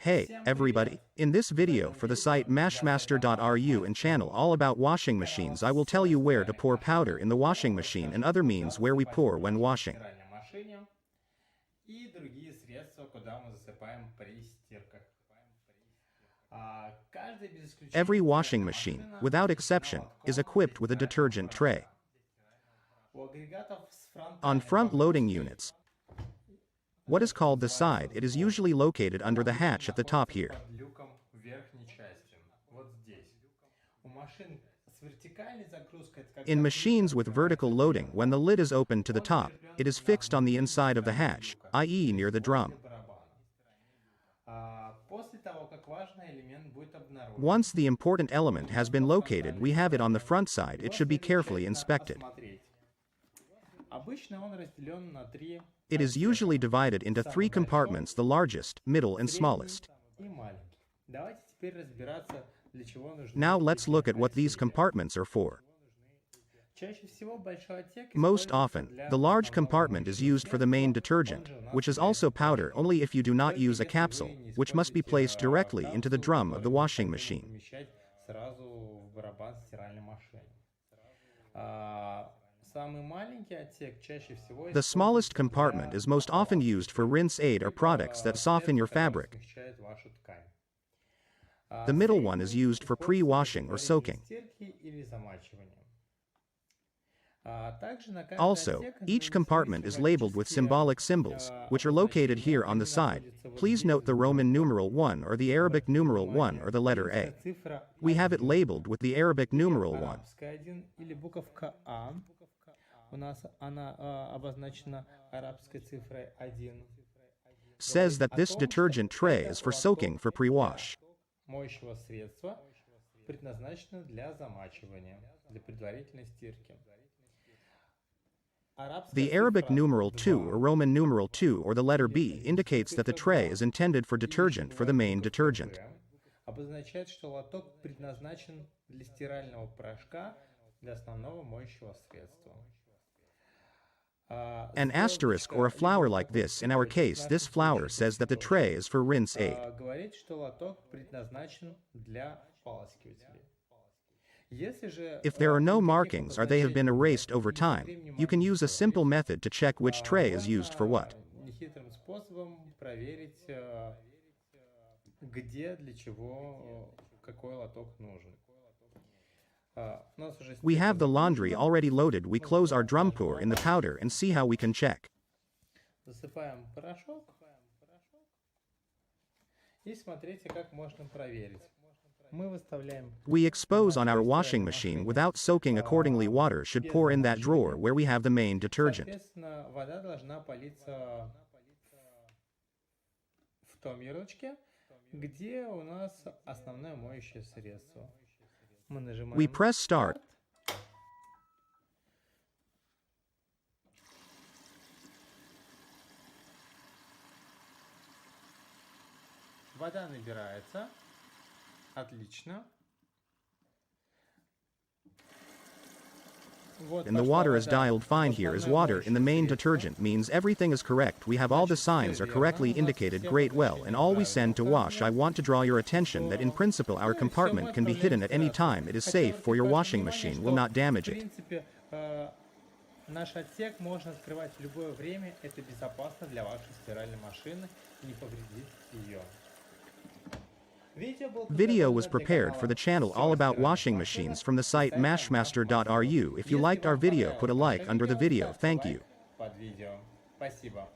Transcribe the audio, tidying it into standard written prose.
Hey, everybody! In this video for the site mashmaster.ru and channel all about washing machines, I will tell you where to pour powder in the washing machine and other means where we pour when washing. И другие средства, куда мы засыпаем при стирках. Каждый без Every исключения washing machine, without exception, is equipped with a detergent tray. у агрегатов с On фронтальным front-loading units, what is called the side, it is usually located under the hatch at the top here. под люком в верхней части, вот здесь. У машин с вертикальной загрузкой это когда In machines with vertical loading, when the lid is opened to the top, it is fixed on the inside of the hatch, i.e. near the drum. После того, как важный элемент будет обнаружен, Once the important element has been located, we have it on the front side, it should be carefully inspected. осмотреть. Обычно он разделен на три It is usually divided into three compartments, the largest, middle and smallest. и маленький. Давайте теперь разбираться, для чего нужны. Now let's look at what these compartments are for. Чаще всего большой отсек Most используется often, для the large основного compartment is used for the main detergent, which is also powder only if you do not use a capsule, which must be placed directly into the drum of the washing machine. помещать сразу в барабан стиральной машины. Самый маленький отсек чаще всего The smallest compartment is most often used for rinse aid or products that soften your fabric. смягчает вашу ткань. The middle one is used for pre-washing or soaking. Стирки или замачивания. Также на каждый Also, отсек each compartment is labeled with symbolic symbols, which are located here on the side. Please note the Roman numeral 1 or the Arabic numeral 1 or the letter A. цифра We have it labeled with the Arabic numeral 1. арабская 1 или буковка А. У нас она обозначена арабской цифрой 1. Says that this detergent tray is for soaking for pre-wash. Моющего средства предназначено для замачивания, для предварительной стирки. The Arabic numeral 2 or Roman numeral 2 or the letter B indicates that the tray is intended for detergent for the main detergent. Обозначает, что лоток предназначен для стирального порошка для основного моющего средства. An asterisk or a flower like this, in our case, this flower says that the tray is for rinse aid. Говорит, что лоток предназначен для ополаскивателей. Если же If there are no markings or they have been erased over time, you can use a simple method to check which tray is used for what. нехитрым способом проверить, где, для чего, какой лоток нужен. У нас уже We have the laundry already loaded, we close our drum pour in the powder and see how we can check. засыпаем порошок и смотрите, как можно проверить. Мы выставляем We expose on our washing machine without soaking accordingly. Water should pour in that drawer where we have the main detergent. Соответственно, вода должна политься в том ярлычке, где у нас основное моющее средство. Мы нажимаем We press start. Вода набирается. Отлично. Вот And the пошла water is вода. dialed fine here is water in the main detergent means everything is correct. We have all the signs are correctly indicated great well and all we send to wash. I want to draw your attention that in principle our compartment can be hidden at any time. It is safe for your washing machine, will not damage В it. принципе, наш отсек можно открывать в любое время. Это безопасно для вашей стиральной машины и не повредит ее. Video was prepared for the channel all about washing machines from the site mashmaster.ru. If you liked our video, put a like under the video. Thank you. Под видео. Спасибо.